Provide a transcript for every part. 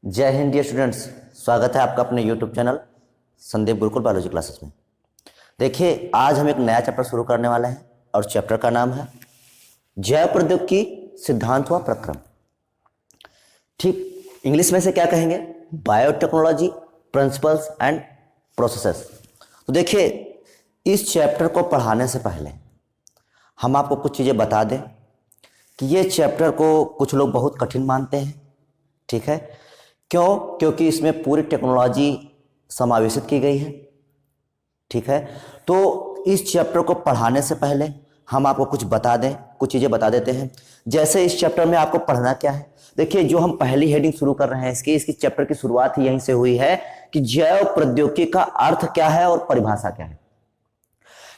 जय Hind dear students. स्वागत है आपका अपने YouTube channel Sandeep Gurukul biology classes में। देखिए, आज हम एक नया चैप्टर शुरू करने वाले हैं और चैप्टर का नाम है जैव प्रौद्योगिकी सिद्धांत व प्रक्रम। ठीक, इंग्लिश में से क्या कहेंगे? Biotechnology principles and processes. तो देखिए, इस चैप्टर को पढ़ाने से पहले हम आपको कुछ चीज़ें बता दें कि ये चैप्टर को कुछ लोग बहुत कठिन मानते हैं। ठीक है, क्यों? क्योंकि इसमें पूरी टेक्नोलॉजी समावेशित की गई है। ठीक है, तो इस चैप्टर को पढ़ाने से पहले हम आपको कुछ बता दें, कुछ चीज़ें बता देते हैं। जैसे इस चैप्टर में आपको पढ़ना क्या है। देखिए, जो हम पहली हेडिंग शुरू कर रहे हैं इसकी चैप्टर की शुरुआत ही यहीं से हुई है कि जैव प्रौद्योगिकी का अर्थ क्या है और परिभाषा क्या है।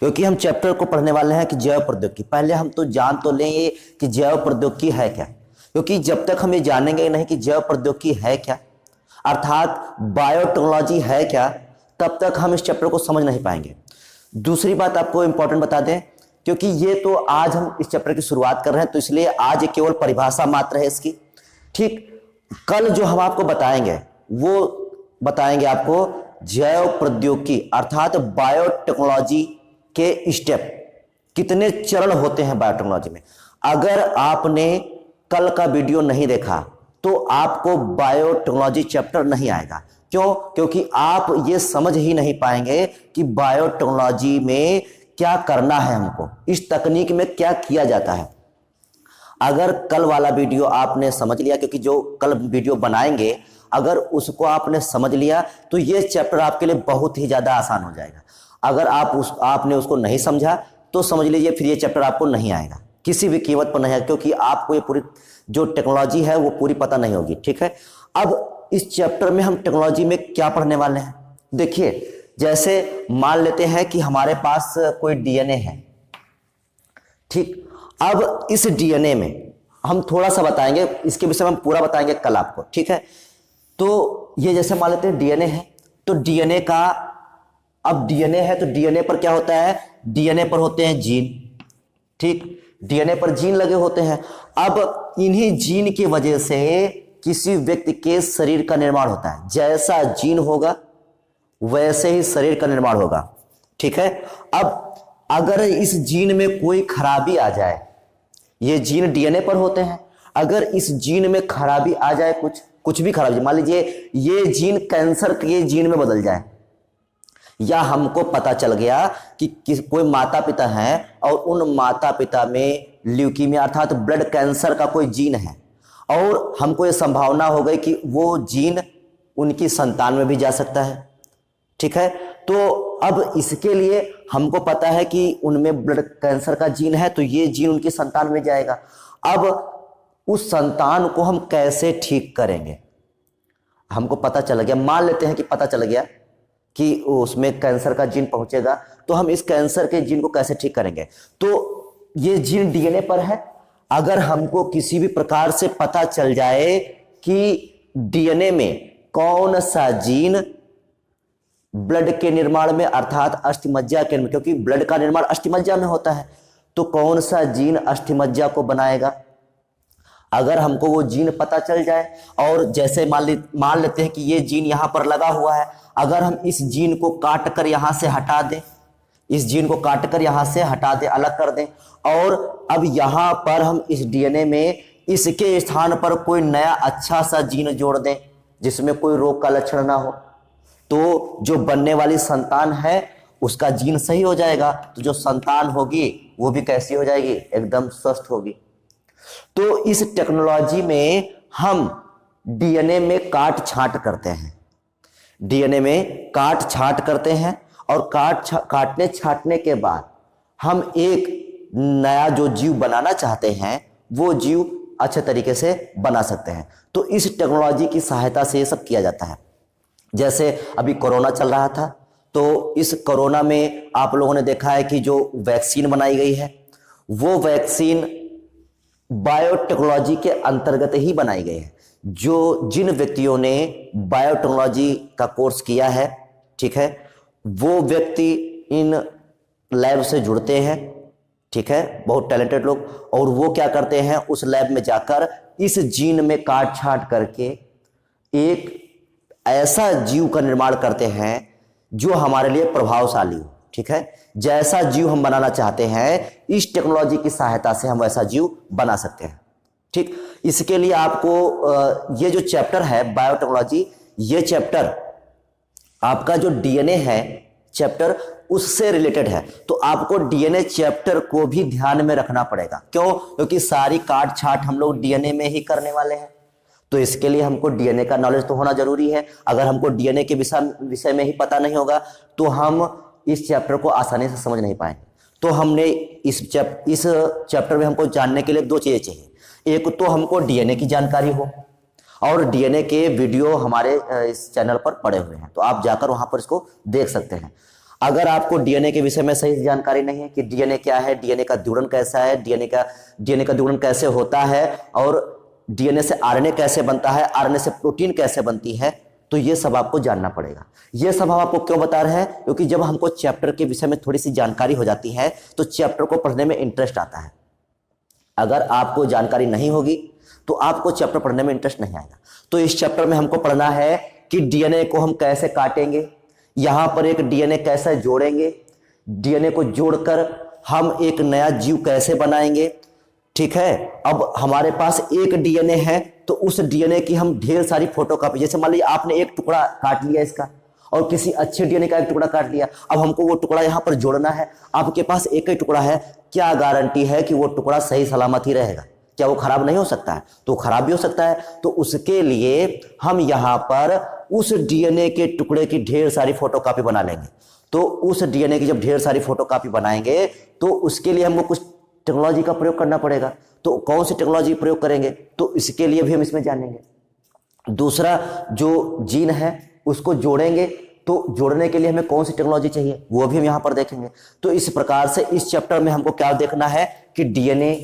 क्योंकि हम चैप्टर को पढ़ने वाले हैं कि जैव प्रौद्योगिकी, पहले हम तो जान तो लेंगे कि जैव प्रौद्योगिकी है क्या। क्योंकि जब तक हम ये जानेंगे नहीं कि जैव प्रौद्योगिकी है क्या, अर्थात बायोटेक्नोलॉजी है क्या, तब तक हम इस चैप्टर को समझ नहीं पाएंगे। दूसरी बात आपको इंपॉर्टेंट बता दें, क्योंकि ये तो आज हम इस चैप्टर की शुरुआत कर रहे हैं, तो इसलिए आज ये केवल परिभाषा मात्र है इसकी। ठीक, कल जो हम आपको बताएंगे वो बताएंगे आपको जैव प्रौद्योगिकी अर्थात बायोटेक्नोलॉजी के स्टेप, कितने चरण होते हैं बायोटेक्नोलॉजी में। अगर आपने कल का वीडियो नहीं देखा तो आपको बायोटेक्नोलॉजी चैप्टर नहीं आएगा। क्यों? क्योंकि आप ये समझ ही नहीं पाएंगे कि बायोटेक्नोलॉजी में क्या करना है, हमको इस तकनीक में क्या किया जाता है। अगर कल वाला वीडियो आपने समझ लिया, क्योंकि जो कल वीडियो बनाएंगे अगर उसको आपने समझ लिया तो ये चैप्टर आपके लिए बहुत ही ज़्यादा आसान हो जाएगा। अगर आपने उसको नहीं समझा तो समझ लीजिए फिर ये चैप्टर आपको नहीं आएगा, किसी भी कीमत पर नहीं आएगा, क्योंकि आपको ये पूरी जो टेक्नोलॉजी है वो पूरी पता नहीं होगी। ठीक है, अब इस चैप्टर में हम टेक्नोलॉजी में क्या पढ़ने वाले हैं। देखिए, जैसे मान लेते हैं कि हमारे पास कोई डीएनए है। ठीक, अब इस डीएनए में हम थोड़ा सा बताएंगे, इसके विषय में हम पूरा बताएंगे कल आपको। ठीक है, तो ये जैसे मान लेते हैं डीएनए है, तो डीएनए का, अब डीएनए है तो डीएनए पर क्या होता है? डीएनए पर होते हैं जीन। ठीक, डीएनए पर जीन लगे होते हैं। अब इन्हीं जीन की वजह से किसी व्यक्ति के शरीर का निर्माण होता है। जैसा जीन होगा वैसे ही शरीर का निर्माण होगा। ठीक है, अब अगर इस जीन में कोई खराबी आ जाए, ये जीन डीएनए पर होते हैं, अगर इस जीन में खराबी आ जाए, कुछ भी खराबी, मान लीजिए ये जीन कैंसर के जीन में बदल जाए, या हमको पता चल गया कि कोई माता पिता हैं और उन माता पिता में ल्यूकीमिया अर्थात ब्लड कैंसर का कोई जीन है, और हमको ये संभावना हो गई कि वो जीन उनकी संतान में भी जा सकता है। ठीक है, तो अब इसके लिए हमको पता है कि उनमें ब्लड कैंसर का जीन है, तो ये जीन उनकी संतान में जाएगा। अब उस संतान को हम कैसे ठीक करेंगे? हमको पता चल गया, मान लेते हैं कि पता चल गया कि उसमें कैंसर का जीन पहुंचेगा, तो हम इस कैंसर के जीन को कैसे ठीक करेंगे? तो ये जीन डीएनए पर है। अगर हमको किसी भी प्रकार से पता चल जाए कि डीएनए में कौन सा जीन ब्लड के निर्माण में अर्थात अस्थिमज्जा के, क्योंकि ब्लड का निर्माण अस्थिमज्जा में होता है, तो कौन सा जीन अस्थिमज्जा को बनाएगा, अगर हमको वो जीन पता चल जाए, और जैसे मान लेते हैं कि ये जीन यहां पर लगा हुआ है, अगर हम इस जीन को काट कर यहां से हटा दें, इस जीन को काट कर यहां से हटा दें, अलग कर दें, और अब यहां पर हम इस डीएनए में इसके स्थान पर कोई नया अच्छा सा जीन जोड़ दें जिसमें कोई रोग का लक्षण ना हो, तो जो बनने वाली संतान है उसका जीन सही हो जाएगा, तो जो संतान होगी वो भी कैसी हो जाएगी? एकदम स्वस्थ होगी। तो इस टेक्नोलॉजी में हम डीएनए में काट छांट करते हैं, डीएनए में काट छांट करते हैं, और काटने छांटने के बाद हम एक नया जो जीव बनाना चाहते हैं वो जीव अच्छे तरीके से बना सकते हैं। तो इस टेक्नोलॉजी की सहायता से ये सब किया जाता है। जैसे अभी कोरोना चल रहा था, तो इस कोरोना में आप लोगों ने देखा है कि जो वैक्सीन बनाई गई है वो वैक्सीन बायोटेक्नोलॉजी के अंतर्गत ही बनाई गई है। जिन व्यक्तियों ने बायोटेक्नोलॉजी का कोर्स किया है, ठीक है, वो व्यक्ति इन लैब से जुड़ते हैं। ठीक है, बहुत टैलेंटेड लोग, और वो क्या करते हैं, उस लैब में जाकर इस जीन में काट छांट करके एक ऐसा जीव का निर्माण करते हैं जो हमारे लिए प्रभावशाली हो। ठीक है, जैसा जीव हम बनाना चाहते हैं इस टेक्नोलॉजी की सहायता से हम वैसा जीव बना सकते हैं। ठीक, इसके लिए आपको ये जो चैप्टर है बायोटेक्नोलॉजी, ये चैप्टर आपका जो डीएनए है चैप्टर उससे रिलेटेड है। तो आपको डीएनए चैप्टर को भी ध्यान में रखना पड़ेगा। क्यों? क्योंकि सारी काट छाट हम लोग डीएनए में ही करने वाले हैं। तो इसके लिए हमको डीएनए का नॉलेज तो होना जरूरी है। अगर हमको डीएनए के विषय में ही पता नहीं होगा तो हम इस चैप्टर को आसानी से समझ नहीं पाएंगे। तो हमने इस चैप्टर में हमको जानने के लिए दो चीजें चाहिए। एक तो हमको डीएनए की जानकारी हो, और डीएनए के वीडियो हमारे इस चैनल पर पड़े हुए हैं, तो आप जाकर वहां पर इसको देख सकते हैं। अगर आपको डीएनए के विषय में सही जानकारी नहीं है कि डीएनए क्या है, डीएनए का ध्रुवण कैसा है, डीएनए का ध्रुवण कैसे होता है, और डीएनए से आरएनए कैसे बनता है, आरएनए से प्रोटीन कैसे बनती है, तो ये सब आपको जानना पड़ेगा। ये सब हम आपको क्यों बता रहे हैं? क्योंकि जब हमको चैप्टर के विषय में थोड़ी सी जानकारी हो जाती है तो चैप्टर को पढ़ने में इंटरेस्ट आता है। अगर आपको जानकारी नहीं होगी तो आपको चैप्टर पढ़ने में इंटरेस्ट नहीं आएगा। तो इस चैप्टर में हमको पढ़ना है कि डीएनए को हम कैसे काटेंगे, यहां पर एक डीएनए कैसे जोड़ेंगे, डीएनए को जोड़कर हम एक नया जीव कैसे बनाएंगे। ठीक है, अब हमारे पास एक डीएनए है तो उस डीएनए की हम ढेर सारी फोटोकॉपी, जैसे मान लीजिए आपने एक टुकड़ा काट लिया इसका और किसी अच्छे डीएनए का एक टुकड़ा काट लिया, अब हमको वो टुकड़ा यहां पर जोड़ना है। आपके पास एक ही टुकड़ा है, क्या गारंटी है कि वो टुकड़ा सही सलामत ही रहेगा? क्या वो खराब नहीं हो सकता है? तो खराब भी हो सकता है। तो उसके लिए हम यहां पर उस डीएनए के टुकड़े की ढेर सारी फोटोकॉपी बना लेंगे। तो उस डीएनए की जब ढेर सारी फोटोकॉपी बनाएंगे तो उसके लिए हमको कुछ टेक्नोलॉजी का प्रयोग करना पड़ेगा। तो कौन सी टेक्नोलॉजी प्रयोग करेंगे तो इसके लिए भी हम इसमें जानेंगे। दूसरा, जो जीन है उसको जोड़ेंगे, तो जोड़ने के लिए हमें कौन सी टेक्नोलॉजी चाहिए वो भी हम यहां पर देखेंगे। तो इस प्रकार से इस चैप्टर में हमको क्या देखना है कि डीएनए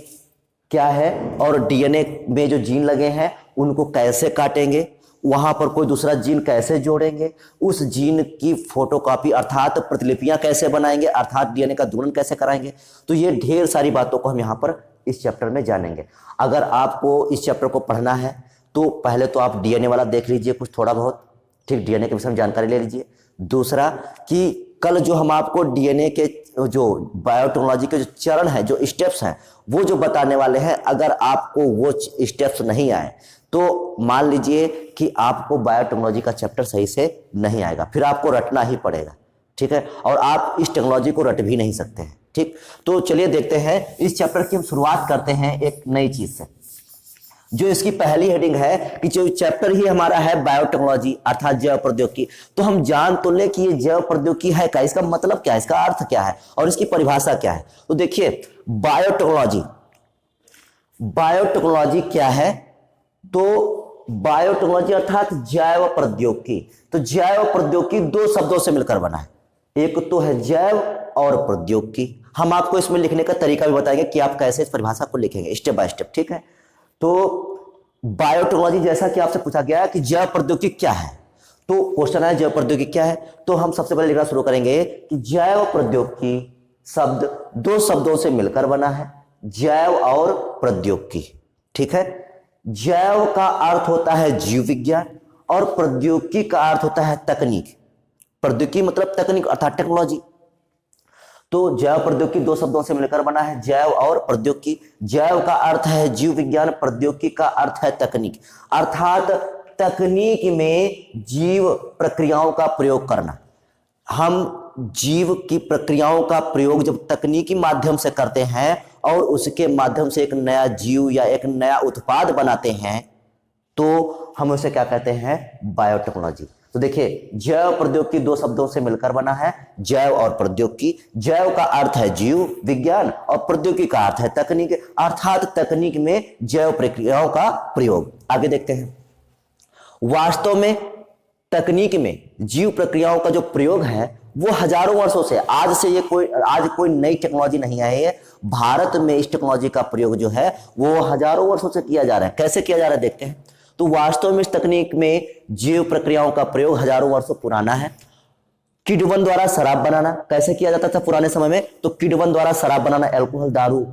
क्या है और डीएनए में जो जीन लगे हैं उनको कैसे काटेंगे, वहां पर कोई दूसरा जीन कैसे जोड़ेंगे, उस जीन की फोटोकॉपी अर्थात प्रतिलिपियां कैसे बनाएंगे, अर्थात डीएनए का ध्रुवण कैसे कराएंगे। तो ये ढेर सारी बातों को हम यहां पर इस चैप्टर में जानेंगे। अगर आपको इस चैप्टर को पढ़ना है तो पहले तो आप डीएनए वाला देख लीजिए कुछ थोड़ा बहुत, ठीक, डीएनए के विषय में जानकारी ले लीजिए। दूसरा कि कल जो हम आपको डीएनए के जो बायोटेक्नोलॉजी के जो चरण है, जो स्टेप्स हैं, वो जो बताने वाले हैं, अगर आपको वो स्टेप्स नहीं आए तो मान लीजिए कि आपको बायोटेक्नोलॉजी का चैप्टर सही से नहीं आएगा, फिर आपको रटना ही पड़ेगा। ठीक है, और आप इस टेक्नोलॉजी को रट भी नहीं सकते हैं। ठीक, तो चलिए देखते हैं इस चैप्टर की हम शुरुआत करते हैं एक नई चीज से। जो इसकी पहली हेडिंग है कि जो चैप्टर ही हमारा है बायोटेक्नोलॉजी अर्थात जैव प्रौद्योगिकी। तो हम जान तो ले कि ये जैव प्रौद्योगिकी है क्या, इसका मतलब क्या है, इसका अर्थ क्या है और इसकी परिभाषा क्या है। तो देखिए बायोटेक्नोलॉजी क्या है, तो बायोटेक्नोलॉजी अर्थात जैव प्रौद्योगिकी। तो जैव प्रौद्योगिकी दो शब्दों से मिलकर बना है, एक तो है जैव और प्रौद्योगिकी। हम आपको इसमें लिखने का तरीका भी बताएंगे कि आप कैसे इस परिभाषा को लिखेंगे स्टेप बाय स्टेप। ठीक है, तो बायोटेक्नोलॉजी, जैसा कि आपसे पूछा गया कि जैव प्रौद्योगिकी क्या है, तो क्वेश्चन है जैव प्रौद्योगिकी क्या है। तो हम सबसे पहले लिखना शुरू करेंगे कि जैव प्रौद्योगिकी शब्द दो शब्दों से मिलकर बना है, जैव और प्रौद्योगिकी। ठीक है, जैव का अर्थ होता है जीव विज्ञान और प्रौद्योगिकी का अर्थ होता है तकनीक। प्रौद्योगिकी मतलब तकनीक अर्थात टेक्नोलॉजी। तो जैव प्रौद्योगिकी दो शब्दों से मिलकर बना है, जैव और प्रौद्योगिकी। जैव का अर्थ है जीव विज्ञान, प्रौद्योगिकी का अर्थ है तकनीक, अर्थात तकनीक में जीव प्रक्रियाओं का प्रयोग करना। हम जीव की प्रक्रियाओं का प्रयोग जब तकनीकी माध्यम से करते हैं और उसके माध्यम से एक नया जीव या एक नया उत्पाद बनाते हैं तो हम उसे क्या कहते हैं, बायोटेक्नोलॉजी। तो देखिए जैव प्रौद्योगिकी दो शब्दों से मिलकर बना है, जैव और प्रौद्योगिकी। जैव का अर्थ है जीव विज्ञान और प्रौद्योगिकी का अर्थ है तकनीक, अर्थात तकनीक में जैव प्रक्रियाओं का प्रयोग। आगे देखते हैं, वास्तव में तकनीक में जीव प्रक्रियाओं का जो प्रयोग है वो हजारों वर्षों से, आज कोई नई टेक्नोलॉजी नहीं आई है। भारत में इस टेक्नोलॉजी का प्रयोग जो है वो हजारों वर्षों से किया जा रहा है। कैसे किया जा रहा है देखते हैं। तो वास्तव में इस तकनीक में जीव प्रक्रियाओं का प्रयोग हजारों वर्षों पुराना है। किण्वन द्वारा शराब बनाना कैसे किया जाता था पुराने समय में, तो किण्वन द्वारा शराब बनाना, अल्कोहल दारू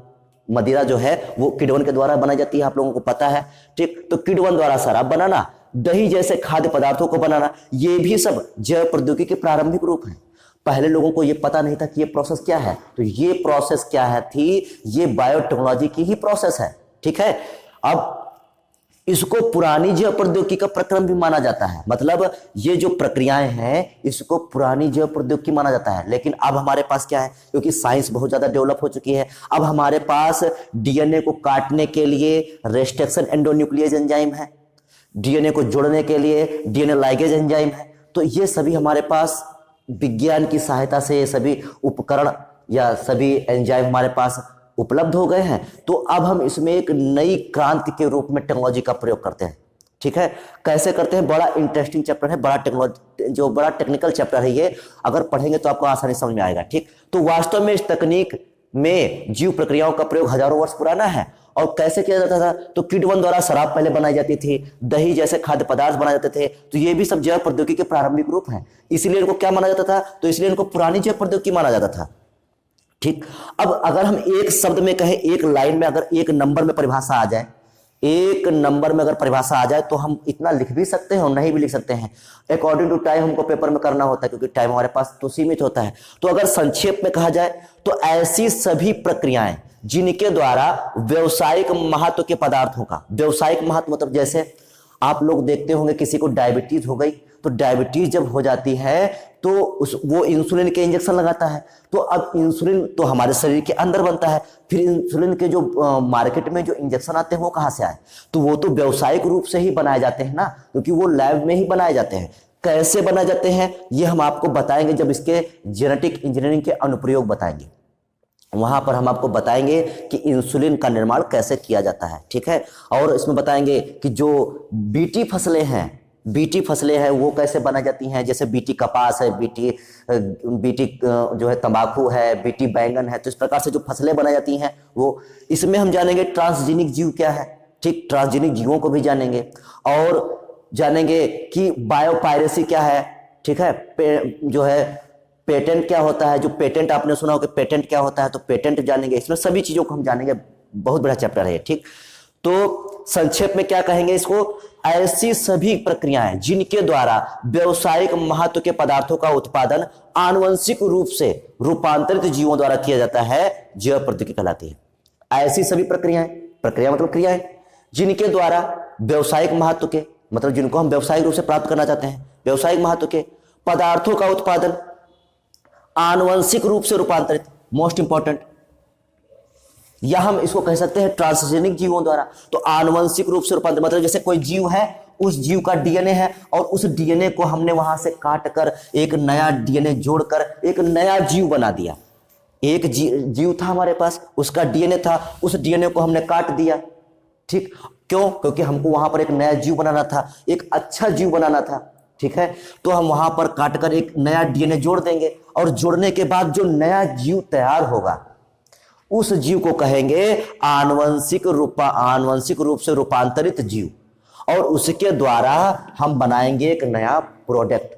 मदिरा जो है वो किण्वन के द्वारा बनाई जाती है, आप लोगों को पता है। ठीक, तो किण्वन द्वारा शराब बनाना, दही जैसे खाद्य पदार्थों को बनाना, ये भी सब जैव प्रौद्योगिकी के प्रारंभिक रूप हैं। पहले लोगों को ये पता नहीं था कि ये प्रोसेस क्या है, तो ये प्रोसेस क्या है थी, ये बायोटेक्नोलॉजी की ही प्रोसेस है। ठीक है, अब इसको पुरानी जैव प्रौद्योगिकी का प्रक्रम भी माना जाता है, मतलब ये जो प्रक्रियाएं हैं इसको पुरानी जैव प्रौद्योगिकी माना जाता है। लेकिन अब हमारे पास क्या है, क्योंकि साइंस बहुत ज्यादा डेवलप हो चुकी है, अब हमारे पास डीएनए को काटने के लिए रेस्ट्रिक्शन एंडोन्यूक्लियेज एंजाइम है, डीएनए को जोड़ने के लिए डीएनए लाइगेज एंजाइम है। तो ये सभी हमारे पास विज्ञान की सहायता से ये सभी उपकरण या सभी एंजाइम हमारे पास उपलब्ध हो गए हैं। तो अब हम इसमें एक नई क्रांति के रूप में टेक्नोलॉजी का प्रयोग करते हैं। ठीक है, कैसे करते हैं, बड़ा इंटरेस्टिंग चैप्टर है, बड़ा टेक्नोलॉजी जो बड़ा टेक्निकल चैप्टर है, ये अगर पढ़ेंगे तो आपको आसानी समझ में आएगा। ठीक, तो वास्तव में इस तकनीक में जीव प्रक्रियाओं का प्रयोग हजारों वर्ष पुराना है। और कैसे किया जाता था, तो किण्वन द्वारा शराब पहले बनाई जाती थी, दही जैसे खाद्य पदार्थ बनाए जाते थे, तो ये भी सब जैव प्रौद्योगिकी के प्रारंभिक रूप हैं। इसलिए इनको क्या माना जाता था, तो इसलिए इनको पुरानी जैव प्रौद्योगिकी माना जाता था। ठीक, अब अगर हम एक शब्द में कहें, एक लाइन में अगर एक नंबर में परिभाषा आ जाए, एक नंबर में अगर परिभाषा आ जाए तो हम इतना लिख भी सकते हैं और नहीं भी लिख सकते हैं। अकॉर्डिंग टू टाइम हमको पेपर में करना होता है, क्योंकि टाइम हमारे पास तो सीमित होता है। तो अगर संक्षेप में कहा जाए तो ऐसी सभी प्रक्रियाएं जिनके द्वारा व्यावसायिक महत्व के पदार्थों का, व्यावसायिक महत्व मतलब जैसे आप लोग देखते होंगे किसी को डायबिटीज हो गई, तो डायबिटीज जब हो जाती है तो वो इंसुलिन के इंजेक्शन लगाता है। तो अब इंसुलिन तो हमारे शरीर के अंदर बनता है, फिर इंसुलिन के जो मार्केट में जो इंजेक्शन आते हैं वो कहाँ से आए, तो वो तो व्यावसायिक रूप से ही बनाए जाते हैं ना, क्योंकि वो लैब में ही बनाए जाते हैं। कैसे बनाए जाते हैं ये हम आपको बताएंगे जब इसके जेनेटिक इंजीनियरिंग के अनुप्रयोग बताएंगे, वहां पर हम आपको बताएंगे कि इंसुलिन का निर्माण कैसे किया जाता है। ठीक है, और इसमें बताएंगे कि जो बीटी फसलें हैं वो कैसे बनाई जाती हैं, जैसे बीटी कपास है, बीटी जो है तंबाकू है, बीटी बैंगन है, तो इस प्रकार से जो फसलें बनाई जाती हैं वो, इसमें हम जानेंगे ट्रांसजेनिक जीव क्या है। ठीक, ट्रांसजेनिक जीवों को भी जानेंगे और जानेंगे कि बायोपायरेसी क्या है। ठीक है, जो है पेटेंट क्या होता है, जो पेटेंट आपने सुना हो कि पेटेंट क्या होता है, तो पेटेंट जानेंगे। इसमें सभी चीजों को हम जानेंगे, बहुत बड़ा चैप्टर है। ठीक, तो संक्षेप में क्या कहेंगे इसको, ऐसी सभी प्रक्रियाएं जिनके द्वारा व्यावसायिक महत्व के पदार्थों का उत्पादन आनुवंशिक रूप से रूपांतरित जीवों द्वारा किया जाता है, जैव प्रौद्योगिकी कहलाती है। ऐसी सभी प्रक्रियाएं, प्रक्रिया मतलब क्रियाएं, जिनके द्वारा व्यावसायिक महत्व के, मतलब जिनको हम व्यावसायिक रूप से प्राप्त करना चाहते हैं, व्यावसायिक महत्व के पदार्थों का उत्पादन आनुवंशिक रूप से रूपांतरित, मोस्ट इंपॉर्टेंट, या हम इसको कह सकते हैं ट्रांसजेनिक जीवों द्वारा। तो आनुवंशिक रूप से रूपांतरित मतलब जैसे कोई जीव है, उस जीव का डीएनए है और उस डीएनए को हमने वहां से काट कर एक नया डीएनए जोड़कर एक नया जीव बना दिया। एक जीव था हमारे पास, उसका डीएनए था, उस डीएनए को हमने काट दिया। ठीक, क्यों, क्योंकि हमको वहां पर एक नया जीव बनाना था, एक अच्छा जीव बनाना था। ठीक है, तो हम वहां पर काटकर एक नया डीएनए जोड़ देंगे और जोड़ने के बाद जो नया जीव तैयार होगा उस जीव को कहेंगे आनुवंशिक रूप से रूपांतरित जीव, और उसके द्वारा हम बनाएंगे एक नया प्रोडक्ट।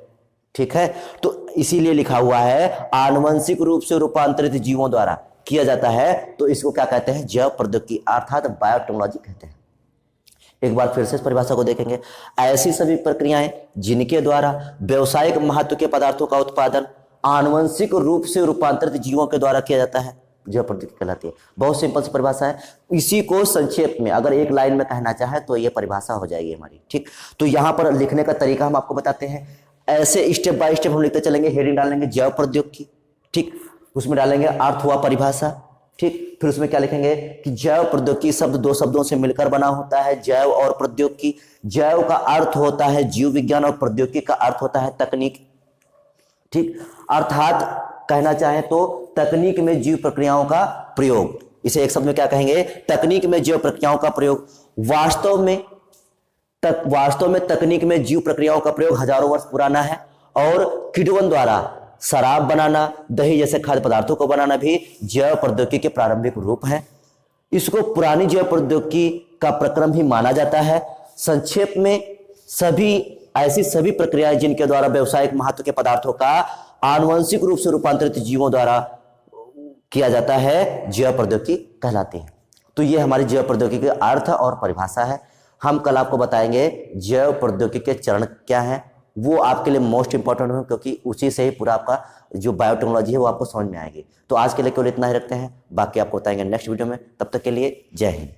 ठीक है, तो इसीलिए लिखा हुआ है आनुवंशिक रूप से रूपांतरित जीवों द्वारा किया जाता है, तो इसको क्या कहते हैं, जैव प्रौद्योगिकी अर्थात बायोटेक्नोलॉजी कहते हैं। एक बार फिर से इस परिभाषा को देखेंगे, ऐसी सभी प्रक्रियाएं जिनके द्वारा व्यावसायिक महत्व के पदार्थों का उत्पादन आनुवंशिक रूप से रूपांतरित जीवों के द्वारा किया जाता है, जैव प्रौद्योगिकी कहलाती है। बहुत सिंपल सी परिभाषा है, इसी को संक्षेप में अगर एक लाइन में कहना चाहे तो ये परिभाषा हो जाएगी हमारी। ठीक, तो यहां पर लिखने का तरीका हम आपको बताते हैं, ऐसे स्टेप बाय स्टेप हम लिखते चलेंगे। हेडिंग डालेंगे जैव प्रौद्योगिकी, ठीक, उसमें डालेंगे अर्थ हुआ परिभाषा। ठीक, फिर उसमें क्या लिखेंगे कि जैव प्रौद्योगिकी शब्द दो शब्दों से मिलकर बना होता है, जैव और प्रौद्योगिकी। जैव का अर्थ होता है जीव विज्ञान और प्रौद्योगिकी का अर्थ होता है तकनीक। ठीक, अर्थात कहना चाहें तो तकनीक में जीव प्रक्रियाओं का प्रयोग, इसे एक शब्द में क्या कहेंगे, तकनीक में जीव प्रक्रियाओं का प्रयोग। वास्तव में तकनीक में जीव प्रक्रियाओं का प्रयोग हजारों वर्ष पुराना है, और किण्वन द्वारा शराब बनाना, दही जैसे खाद्य पदार्थों को बनाना भी जैव प्रौद्योगिकी के प्रारंभिक रूप है। इसको पुरानी जैव प्रौद्योगिकी का प्रक्रम भी माना जाता है। संक्षेप में ऐसी सभी प्रक्रियाएं जिनके द्वारा व्यावसायिक महत्व के पदार्थों का आनुवंशिक रूप से रूपांतरित जीवों द्वारा किया जाता है, जैव प्रौद्योगिकी कहलाती है। तो ये हमारी जैव प्रौद्योगिकी का अर्थ और परिभाषा है। हम कल आपको बताएंगे जैव प्रौद्योगिकी के चरण क्या हैं, वो आपके लिए मोस्ट इंपॉर्टेंट है, क्योंकि उसी से ही पूरा आपका जो बायोटेक्नोलॉजी है वो आपको समझ में आएगी। तो आज के लिए केवल इतना ही रखते हैं, बाकी आपको बताएंगे नेक्स्ट वीडियो में। तब तक के लिए जय हिंद।